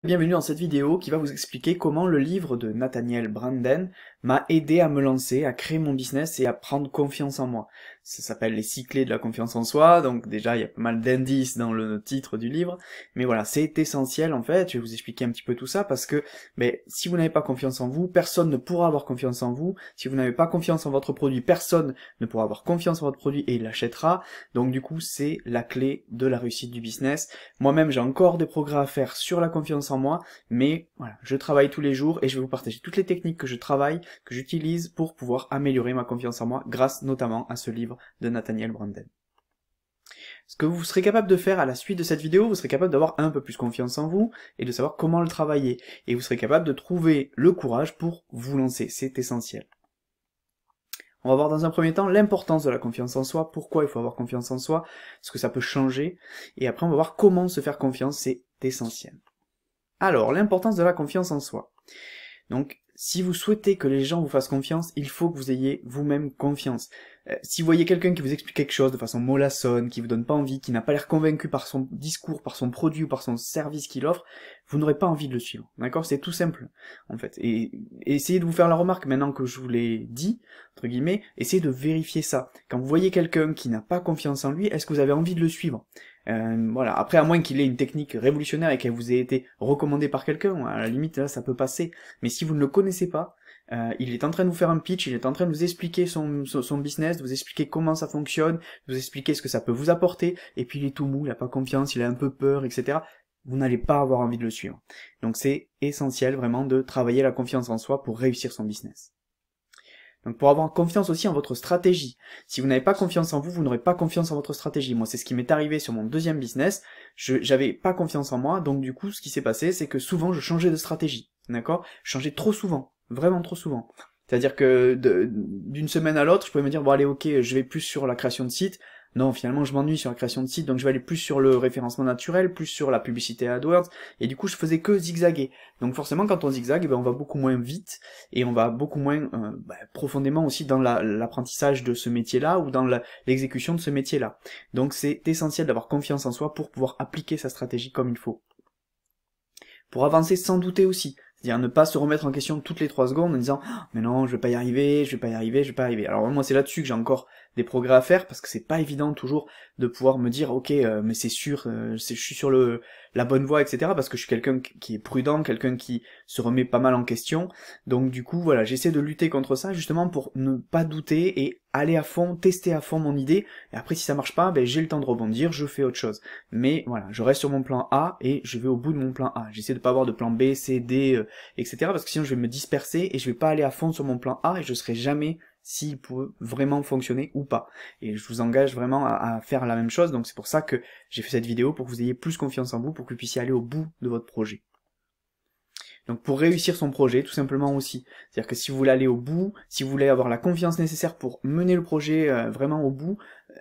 Bienvenue dans cette vidéo qui va vous expliquer comment le livre de Nathaniel Branden m'a aidé à me lancer, à créer mon business et à prendre confiance en moi. Ça s'appelle les 6 clés de la confiance en soi, donc déjà il y a pas mal d'indices dans le titre du livre, mais voilà, c'est essentiel en fait, je vais vous expliquer un petit peu tout ça parce que si vous n'avez pas confiance en vous, personne ne pourra avoir confiance en vous, si vous n'avez pas confiance en votre produit, personne ne pourra avoir confiance en votre produit et il l'achètera, donc du coup c'est la clé de la réussite du business. Moi-même j'ai encore des progrès à faire sur la confiance en moi, mais voilà, je travaille tous les jours et je vais vous partager toutes les techniques que je travaille, que j'utilise pour pouvoir améliorer ma confiance en moi grâce notamment à ce livre de Nathaniel Branden. Ce que vous serez capable de faire à la suite de cette vidéo, vous serez capable d'avoir un peu plus confiance en vous et de savoir comment le travailler. Et vous serez capable de trouver le courage pour vous lancer, c'est essentiel. On va voir dans un premier temps l'importance de la confiance en soi, pourquoi il faut avoir confiance en soi, ce que ça peut changer, et après on va voir comment se faire confiance, c'est essentiel. Alors, l'importance de la confiance en soi. Donc, si vous souhaitez que les gens vous fassent confiance, il faut que vous ayez vous-même confiance. Si vous voyez quelqu'un qui vous explique quelque chose de façon mollassonne, qui vous donne pas envie, qui n'a pas l'air convaincu par son discours, par son produit ou par son service qu'il offre, vous n'aurez pas envie de le suivre. D'accord? C'est tout simple, en fait. Et essayez de vous faire la remarque maintenant que je vous l'ai dit, entre guillemets, essayez de vérifier ça. Quand vous voyez quelqu'un qui n'a pas confiance en lui, est-ce que vous avez envie de le suivre? Voilà. Après, à moins qu'il ait une technique révolutionnaire et qu'elle vous ait été recommandée par quelqu'un, à la limite, là, ça peut passer. Mais si vous ne le connaissez pas, il est en train de vous faire un pitch, il est en train de vous expliquer son business, de vous expliquer comment ça fonctionne, de vous expliquer ce que ça peut vous apporter, et puis il est tout mou, il a pas confiance, il a un peu peur, etc. Vous n'allez pas avoir envie de le suivre. Donc c'est essentiel vraiment de travailler la confiance en soi pour réussir son business. Donc pour avoir confiance aussi en votre stratégie. Si vous n'avez pas confiance en vous, vous n'aurez pas confiance en votre stratégie. Moi, c'est ce qui m'est arrivé sur mon deuxième business. J'avais pas confiance en moi, donc du coup, ce qui s'est passé, c'est que souvent, je changeais de stratégie. D'accord? Je changeais trop souvent. Vraiment trop souvent. C'est-à-dire que d'une semaine à l'autre, je pouvais me dire, bon allez, ok, je vais plus sur la création de site. Non, finalement, je m'ennuie sur la création de site, donc je vais aller plus sur le référencement naturel, plus sur la publicité AdWords, et du coup, je faisais que zigzaguer. Donc forcément, quand on zigzague, on va beaucoup moins vite, et on va beaucoup moins profondément aussi dans l'apprentissage de ce métier-là, ou dans l'exécution de ce métier-là. Donc c'est essentiel d'avoir confiance en soi pour pouvoir appliquer sa stratégie comme il faut. Pour avancer sans douter aussi. C'est-à-dire ne pas se remettre en question toutes les 3 secondes en disant « mais non, je vais pas y arriver, je vais pas y arriver, je vais pas y arriver ». Alors moi c'est là-dessus que j'ai encore des progrès à faire parce que c'est pas évident toujours de pouvoir me dire « ok, mais c'est sûr, je suis sur la bonne voie, etc. » parce que je suis quelqu'un qui est prudent, quelqu'un qui se remet pas mal en question. Donc du coup, voilà, j'essaie de lutter contre ça justement pour ne pas douter et aller à fond, tester à fond mon idée. Et après si ça marche pas, j'ai le temps de rebondir, je fais autre chose. Mais voilà, je reste sur mon plan A et je vais au bout de mon plan A. J'essaie de pas avoir de plan B, C, D, etc. parce que sinon je vais me disperser et je vais pas aller à fond sur mon plan A et je serai jamais s'il peut vraiment fonctionner ou pas. Et je vous engage vraiment à faire la même chose, donc c'est pour ça que j'ai fait cette vidéo, pour que vous ayez plus confiance en vous, pour que vous puissiez aller au bout de votre projet. Donc pour réussir son projet, tout simplement aussi. C'est-à-dire que si vous voulez aller au bout, si vous voulez avoir la confiance nécessaire pour mener le projet vraiment au bout,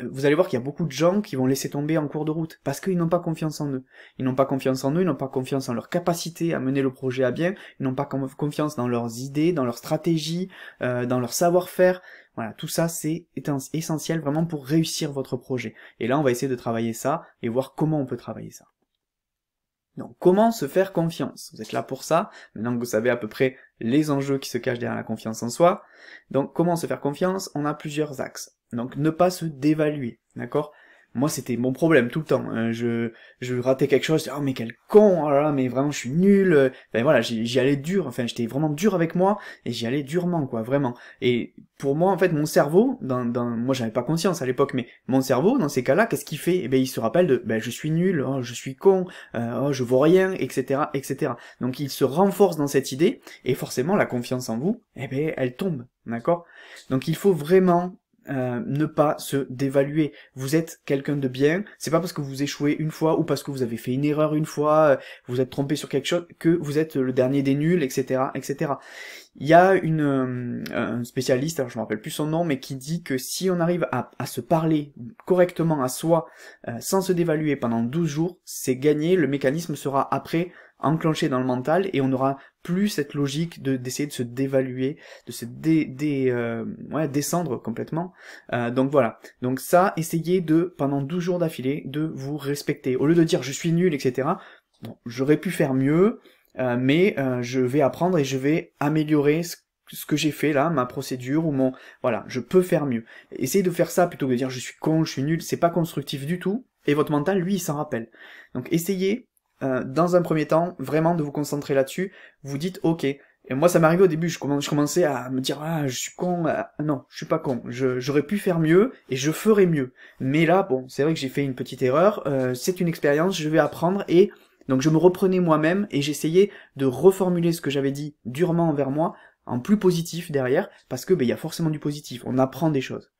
vous allez voir qu'il y a beaucoup de gens qui vont laisser tomber en cours de route, parce qu'ils n'ont pas confiance en eux. Ils n'ont pas confiance en eux, ils n'ont pas confiance en leur capacité à mener le projet à bien, ils n'ont pas confiance dans leurs idées, dans leur stratégie, dans leur savoir-faire. Voilà, tout ça c'est essentiel vraiment pour réussir votre projet. Et là on va essayer de travailler ça, et voir comment on peut travailler ça. Donc, comment se faire confiance? Vous êtes là pour ça, maintenant que vous savez à peu près les enjeux qui se cachent derrière la confiance en soi. Donc, comment se faire confiance? On a plusieurs axes. Donc, ne pas se dévaluer, d'accord? Moi, c'était mon problème tout le temps. Je ratais quelque chose, oh mais quel con, oh là là, mais vraiment je suis nul. Ben voilà, j'y allais dur, enfin j'étais vraiment dur avec moi, et j'y allais durement, quoi, vraiment. Et pour moi, en fait, mon cerveau, moi j'avais pas conscience à l'époque, mais mon cerveau, dans ces cas-là, qu'est-ce qu'il fait? Eh ben il se rappelle de, je suis nul, oh je suis con, oh je vaux rien, etc., etc. Donc il se renforce dans cette idée, et forcément la confiance en vous, eh ben elle tombe, d'accord? Donc il faut vraiment ne pas se dévaluer. Vous êtes quelqu'un de bien, c'est pas parce que vous échouez une fois ou parce que vous avez fait une erreur une fois, vous êtes trompé sur quelque chose que vous êtes le dernier des nuls, etc., etc. Il y a un spécialiste, alors je me rappelle plus son nom, mais qui dit que si on arrive à se parler correctement à soi, sans se dévaluer pendant 12 jours, c'est gagné, le mécanisme sera après enclenché dans le mental et on n'aura plus cette logique d'essayer de se dévaluer, de se descendre complètement. Donc voilà. Donc ça, essayez de, pendant 12 jours d'affilée, de vous respecter. Au lieu de dire je suis nul, etc., bon, j'aurais pu faire mieux, mais je vais apprendre et je vais améliorer ce que j'ai fait là, ma procédure ou mon... Voilà, je peux faire mieux. Essayez de faire ça plutôt que de dire je suis con, je suis nul, c'est pas constructif du tout, et votre mental, lui, il s'en rappelle. Donc essayez, dans un premier temps, vraiment de vous concentrer là-dessus, vous dites ok. Et moi ça m'est arrivé au début, je commençais à me dire ah je suis con, non, je suis pas con, j'aurais pu faire mieux et je ferai mieux. Mais là, bon, c'est vrai que j'ai fait une petite erreur, c'est une expérience, je vais apprendre et donc je me reprenais moi-même et j'essayais de reformuler ce que j'avais dit durement envers moi en plus positif derrière, parce que ben, il y a forcément du positif, on apprend des choses.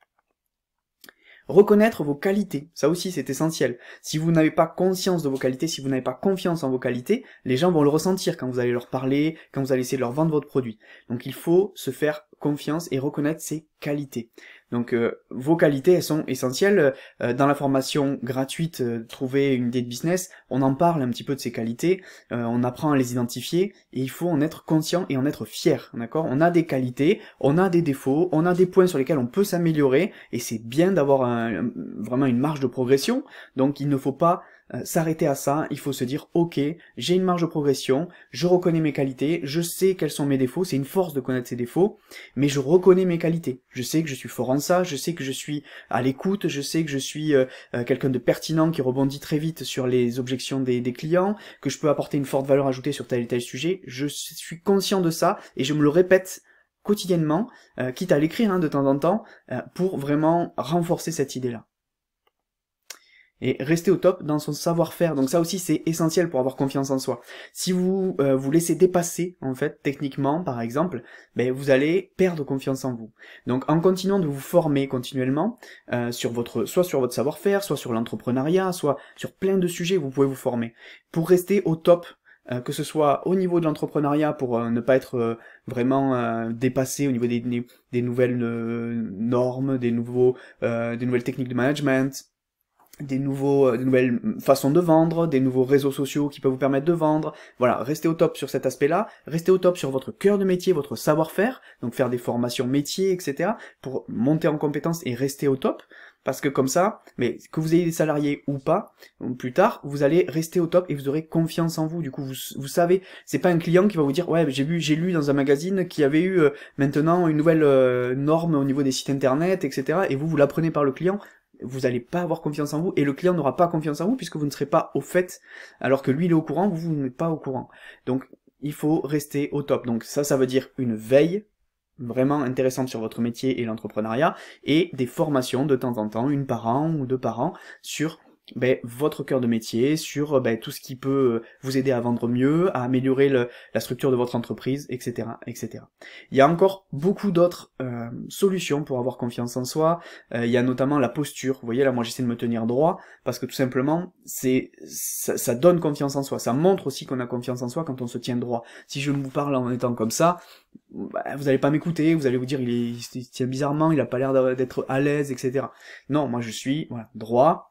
Reconnaître vos qualités, ça aussi c'est essentiel. Si vous n'avez pas conscience de vos qualités, si vous n'avez pas confiance en vos qualités, les gens vont le ressentir quand vous allez leur parler, quand vous allez essayer de leur vendre votre produit. Donc il faut se faire confiance et reconnaître ses qualités. Donc vos qualités, elles sont essentielles. Dans la formation gratuite Trouver une idée de business, on en parle un petit peu de ces qualités, on apprend à les identifier, et il faut en être conscient et en être fier, d'accord? On a des qualités, on a des défauts, on a des points sur lesquels on peut s'améliorer, et c'est bien d'avoir vraiment une marge de progression, donc il ne faut pas s'arrêter à ça, il faut se dire ok, j'ai une marge de progression, je reconnais mes qualités, je sais quels sont mes défauts, c'est une force de connaître ses défauts, mais je reconnais mes qualités, je sais que je suis fort en ça, je sais que je suis à l'écoute, je sais que je suis quelqu'un de pertinent qui rebondit très vite sur les objections des clients, que je peux apporter une forte valeur ajoutée sur tel et tel sujet, je suis conscient de ça et je me le répète quotidiennement, quitte à l'écrire de temps en temps, pour vraiment renforcer cette idée-là. Et rester au top dans son savoir-faire. Donc ça aussi c'est essentiel pour avoir confiance en soi. Si vous vous laissez dépasser en fait techniquement par exemple, ben vous allez perdre confiance en vous. Donc en continuant de vous former continuellement soit sur votre savoir-faire, soit sur l'entrepreneuriat, soit sur plein de sujets, vous pouvez vous former pour rester au top. Que ce soit au niveau de l'entrepreneuriat pour ne pas être vraiment dépassé au niveau des nouvelles normes, des nouvelles techniques de management, des nouvelles façons de vendre, des nouveaux réseaux sociaux qui peuvent vous permettre de vendre. Voilà, restez au top sur cet aspect-là, restez au top sur votre cœur de métier, votre savoir-faire, donc faire des formations métiers, etc., pour monter en compétences et rester au top, parce que comme ça, mais que vous ayez des salariés ou pas, plus tard, vous allez rester au top et vous aurez confiance en vous. Du coup, vous savez, c'est pas un client qui va vous dire, ouais, j'ai lu dans un magazine qu'il y avait eu maintenant une nouvelle norme au niveau des sites internet, etc., et vous l'apprenez par le client. Vous n'allez pas avoir confiance en vous, et le client n'aura pas confiance en vous, puisque vous ne serez pas au fait, alors que lui il est au courant, vous n'êtes pas au courant. Donc, il faut rester au top. Donc ça veut dire une veille vraiment intéressante sur votre métier et l'entrepreneuriat, et des formations de temps en temps, une par an ou deux par an, sur votre cœur de métier, sur tout ce qui peut vous aider à vendre mieux, à améliorer la structure de votre entreprise, etc., etc. Il y a encore beaucoup d'autres solutions pour avoir confiance en soi. Il y a notamment la posture. Vous voyez là, moi j'essaie de me tenir droit parce que tout simplement, ça donne confiance en soi. Ça montre aussi qu'on a confiance en soi quand on se tient droit. Si je vous parle en étant comme ça, vous allez pas m'écouter, vous allez vous dire il se tient bizarrement, il a pas l'air d'être à l'aise, etc. Non, moi je suis droit.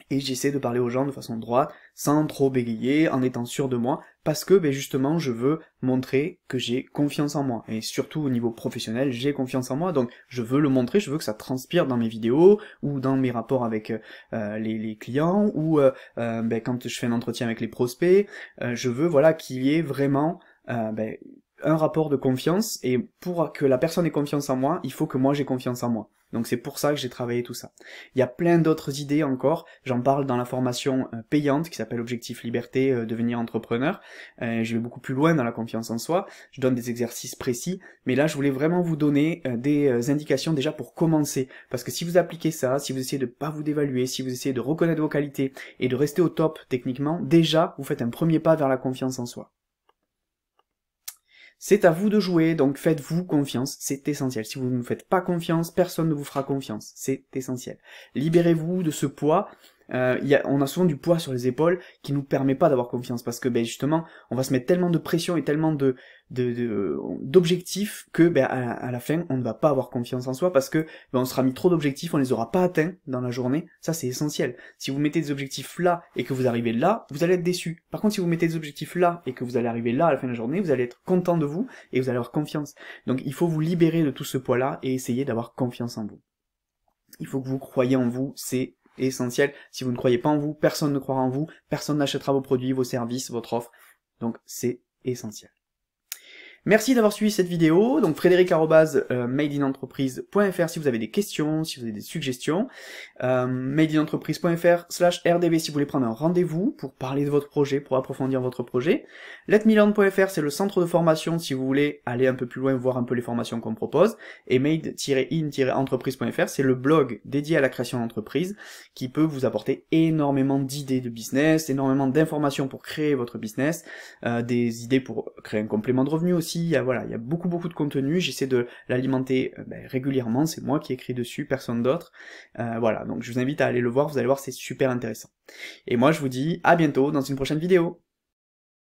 Et j'essaie de parler aux gens de façon droite, sans trop bégayer, en étant sûr de moi, parce que justement je veux montrer que j'ai confiance en moi. Et surtout au niveau professionnel, j'ai confiance en moi, donc je veux le montrer, je veux que ça transpire dans mes vidéos, ou dans mes rapports avec les clients, ou quand je fais un entretien avec les prospects, je veux qu'il y ait vraiment un rapport de confiance, et pour que la personne ait confiance en moi, il faut que moi j'ai confiance en moi. Donc c'est pour ça que j'ai travaillé tout ça. Il y a plein d'autres idées encore, j'en parle dans la formation payante qui s'appelle Objectif Liberté, devenir entrepreneur. Je vais beaucoup plus loin dans la confiance en soi, je donne des exercices précis, mais là je voulais vraiment vous donner des indications déjà pour commencer, parce que si vous appliquez ça, si vous essayez de pas vous dévaluer, si vous essayez de reconnaître vos qualités et de rester au top techniquement, déjà vous faites un premier pas vers la confiance en soi. C'est à vous de jouer, donc faites-vous confiance, c'est essentiel. Si vous ne vous faites pas confiance, personne ne vous fera confiance, c'est essentiel. Libérez-vous de ce poids. On a souvent du poids sur les épaules qui nous permet pas d'avoir confiance, parce que justement on va se mettre tellement de pression et tellement d'objectifs que à la fin on ne va pas avoir confiance en soi, parce que on sera mis trop d'objectifs, on les aura pas atteints dans la journée. Ça c'est essentiel. Si vous mettez des objectifs là et que vous arrivez là, vous allez être déçu. Par contre si vous mettez des objectifs là et que vous allez arriver là à la fin de la journée, vous allez être content de vous et vous allez avoir confiance. Donc il faut vous libérer de tout ce poids là et essayer d'avoir confiance en vous. Il faut que vous croyiez en vous, c'est essentiel. Si vous ne croyez pas en vous, personne ne croira en vous, personne n'achètera vos produits, vos services, votre offre. Donc c'est essentiel. Merci d'avoir suivi cette vidéo, donc frédéric@madeinentreprise.fr si vous avez des questions, si vous avez des suggestions, madeinentreprise.fr/rdv si vous voulez prendre un rendez-vous pour parler de votre projet, pour approfondir votre projet, letmeland.fr c'est le centre de formation si vous voulez aller un peu plus loin, voir un peu les formations qu'on propose, et made-in-entreprise.fr c'est le blog dédié à la création d'entreprise qui peut vous apporter énormément d'idées de business, énormément d'informations pour créer votre business, des idées pour créer un complément de revenu aussi. Voilà, il y a beaucoup de contenu, j'essaie de l'alimenter régulièrement, c'est moi qui écris dessus, personne d'autre. Voilà, donc je vous invite à aller le voir, vous allez voir, c'est super intéressant. Et moi je vous dis à bientôt dans une prochaine vidéo.